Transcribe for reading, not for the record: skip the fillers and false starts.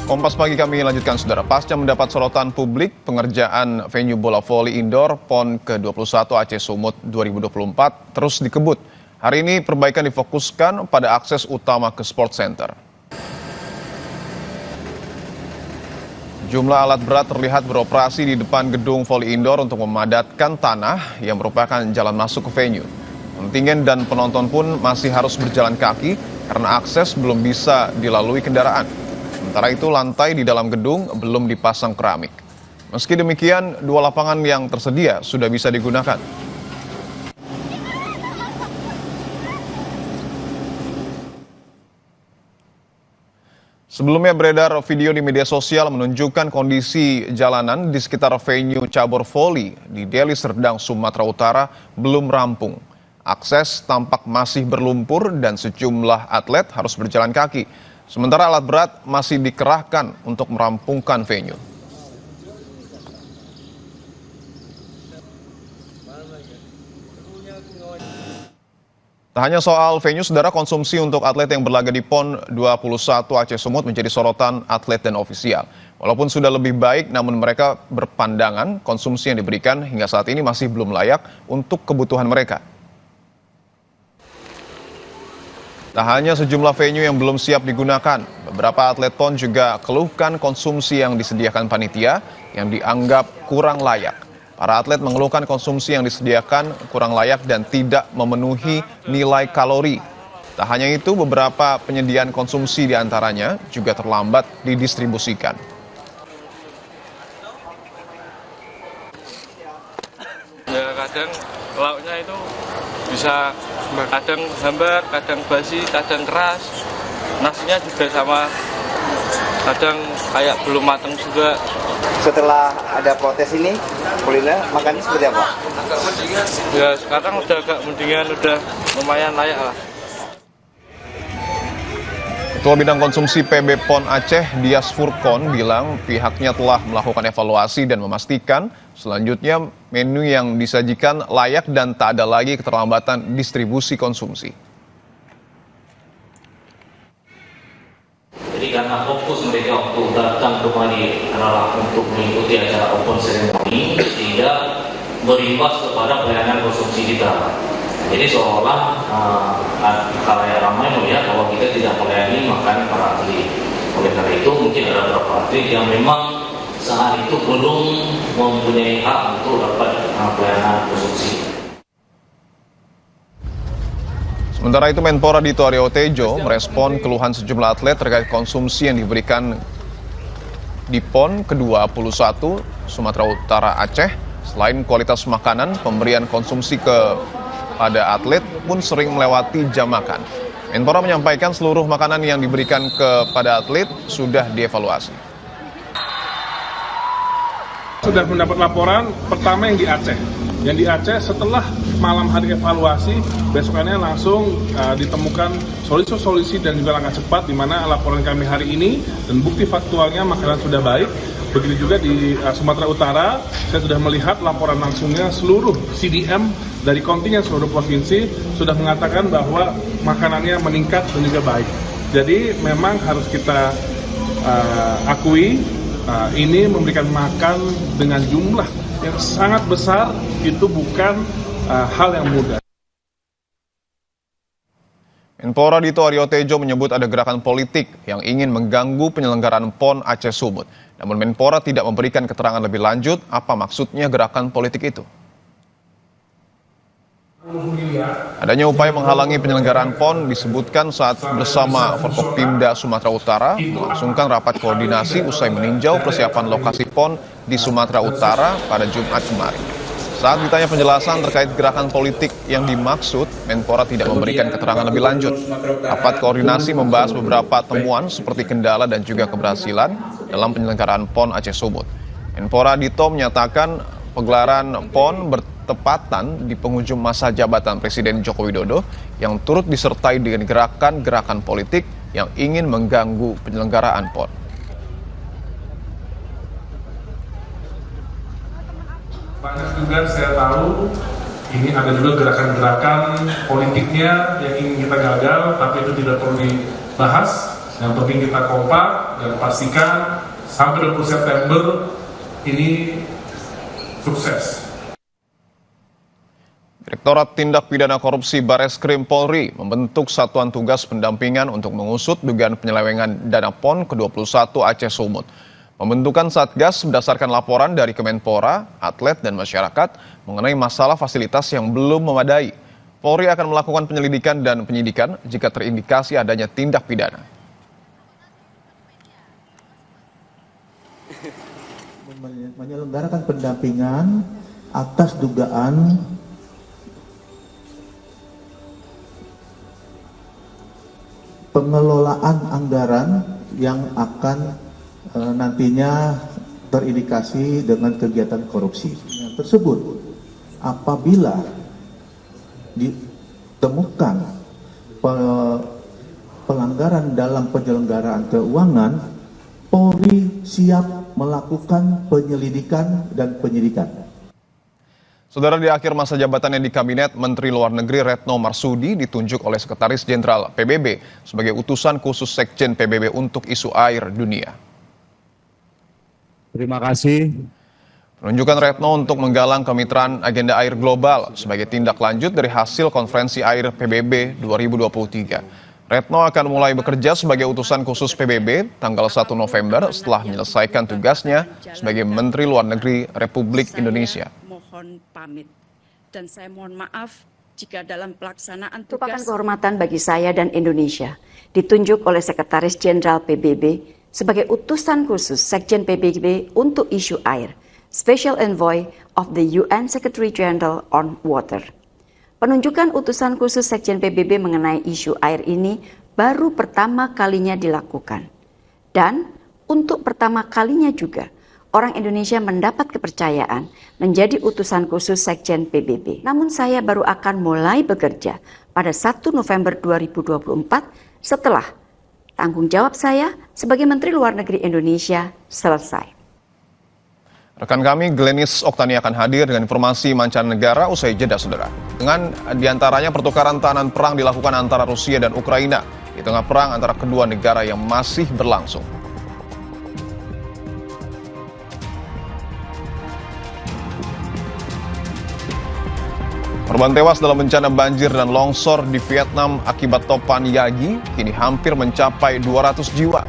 Kompas Pagi kami lanjutkan, saudara. Pasca mendapat sorotan publik, pengerjaan venue bola voli indoor PON ke-21 Aceh Sumut 2024 terus dikebut. Hari ini perbaikan difokuskan pada akses utama ke Sport Center. Jumlah alat berat terlihat beroperasi di depan gedung voli indoor untuk memadatkan tanah yang merupakan jalan masuk ke venue. Kontingen dan penonton pun masih harus berjalan kaki karena akses belum bisa dilalui kendaraan. Sementara itu lantai di dalam gedung belum dipasang keramik. Meski demikian, dua lapangan yang tersedia sudah bisa digunakan. Sebelumnya beredar video di media sosial menunjukkan kondisi jalanan di sekitar venue cabur voli di Deli Serdang, Sumatera Utara belum rampung. Akses tampak masih berlumpur dan sejumlah atlet harus berjalan kaki. Sementara alat berat masih dikerahkan untuk merampungkan venue. Tak hanya soal venue, saudara, konsumsi untuk atlet yang berlaga di PON 21 Aceh Sumut menjadi sorotan atlet dan ofisial. Walaupun sudah lebih baik, namun mereka berpandangan konsumsi yang diberikan hingga saat ini masih belum layak untuk kebutuhan mereka. Tak hanya sejumlah venue yang belum siap digunakan, beberapa atlet PON juga keluhkan konsumsi yang disediakan panitia yang dianggap kurang layak. Para atlet mengeluhkan konsumsi yang disediakan kurang layak dan tidak memenuhi nilai kalori. Tak hanya itu, beberapa penyediaan konsumsi diantaranya juga terlambat didistribusikan. Ya, kadang lauknya itu bisa kadang hambar, kadang basi, kadang keras. Nasinya juga sama, kadang kayak belum matang juga. Setelah ada protes ini, kuliner makannya seperti apa? Ya sekarang udah agak mendingan, udah lumayan layak lah. Ketua Bidang Konsumsi PB PON Aceh, Dias Furkon, bilang pihaknya telah melakukan evaluasi dan memastikan selanjutnya menu yang disajikan layak dan tak ada lagi keterlambatan distribusi konsumsi. Jadi karena fokus mereka waktu datang kembali adalah untuk mengikuti acara open ceremony, sehingga berimbas kepada pelayanan konsumsi kita. Jadi seolah khalayak ramai melihat bahwa kita tidak melayani makan para atlet. Oleh karena itu mungkin ada beberapa atlet yang memang saat itu belum mempunyai hak untuk dapat pelayanan konsumsi. Sementara itu, Menpora Dito Aryo Tejo merespon keluhan sejumlah atlet terkait konsumsi yang diberikan di PON ke-21 Sumatera Utara Aceh. Selain kualitas makanan, pemberian konsumsi kepada atlet pun sering melewati jam makan. Menpora menyampaikan seluruh makanan yang diberikan kepada atlet sudah dievaluasi. Sudah mendapat laporan pertama yang di Aceh. Yang di Aceh setelah malam hari evaluasi, besokannya langsung ditemukan solusi-solusi dan juga langkah cepat, di mana laporan kami hari ini dan bukti faktualnya makanan sudah baik. Begitu juga di Sumatera Utara, saya sudah melihat laporan langsungnya seluruh CDM dari kontingen seluruh provinsi sudah mengatakan bahwa makanannya meningkat dan juga baik. Jadi memang harus kita akui, ini memberikan makan dengan jumlah yang sangat besar, itu bukan hal yang mudah. Menpora Dito Aryo Tejo menyebut ada gerakan politik yang ingin mengganggu penyelenggaraan PON Aceh Sumut. Namun Menpora tidak memberikan keterangan lebih lanjut apa maksudnya gerakan politik itu. Adanya upaya menghalangi penyelenggaraan PON disebutkan saat bersama Forkopimda Sumatera Utara melangsungkan rapat koordinasi usai meninjau persiapan lokasi PON di Sumatera Utara pada Jumat kemarin. Saat ditanya penjelasan terkait gerakan politik yang dimaksud, Menpora tidak memberikan keterangan lebih lanjut. Rapat koordinasi membahas beberapa temuan seperti kendala dan juga keberhasilan dalam penyelenggaraan PON Aceh Sumut. Menpora Dito menyatakan pegelaran PON bertepatan di penghujung masa jabatan Presiden Joko Widodo yang turut disertai dengan gerakan-gerakan politik yang ingin mengganggu penyelenggaraan PON. Banyak juga saya tahu ini ada juga gerakan-gerakan politiknya yang ingin kita gagal, tapi itu tidak perlu dibahas. Yang penting kita kompak dan pastikan sampai 20 September ini sukses. Direktorat Tindak Pidana Korupsi Bareskrim Polri membentuk satuan tugas pendampingan untuk mengusut dugaan penyelewengan dana PON ke-21 Aceh Sumut. Pembentukan Satgas berdasarkan laporan dari Kemenpora, atlet, dan masyarakat mengenai masalah fasilitas yang belum memadai. Polri akan melakukan penyelidikan dan penyidikan jika terindikasi adanya tindak pidana. Menyelenggarakan pendampingan atas dugaan pengelolaan anggaran yang akan nantinya terindikasi dengan kegiatan korupsi tersebut. Apabila ditemukan pelanggaran dalam penyelenggaraan keuangan, Polri siap melakukan penyelidikan dan penyidikan. Saudara, di akhir masa jabatannya di Kabinet, Menteri Luar Negeri Retno Marsudi ditunjuk oleh Sekretaris Jenderal PBB sebagai utusan khusus Sekjen PBB untuk isu air dunia. Terima kasih. Penunjukan Retno untuk menggalang kemitraan agenda air global sebagai tindak lanjut dari hasil konferensi air PBB 2023. Retno akan mulai bekerja sebagai utusan khusus PBB tanggal 1 November setelah menyelesaikan tugasnya sebagai Menteri Luar Negeri Republik Indonesia. Mohon pamit dan saya mohon maaf jika dalam pelaksanaan tugas merupakan kehormatan bagi saya dan Indonesia ditunjuk oleh Sekretaris Jenderal PBB sebagai utusan khusus Sekjen PBB untuk isu air, Special Envoy of the UN Secretary General on Water. Penunjukan utusan khusus Sekjen PBB mengenai isu air ini baru pertama kalinya dilakukan. Dan untuk pertama kalinya juga, orang Indonesia mendapat kepercayaan menjadi utusan khusus Sekjen PBB. Namun saya baru akan mulai bekerja pada 1 November 2024 setelah tanggung jawab saya sebagai Menteri Luar Negeri Indonesia selesai. Rekan kami Glenis Oktani akan hadir dengan informasi mancanegara usai jeda, saudara. Dengan diantaranya pertukaran tahanan perang dilakukan antara Rusia dan Ukraina di tengah perang antara kedua negara yang masih berlangsung. Korban tewas dalam bencana banjir dan longsor di Vietnam akibat topan Yagi kini hampir mencapai 200 jiwa.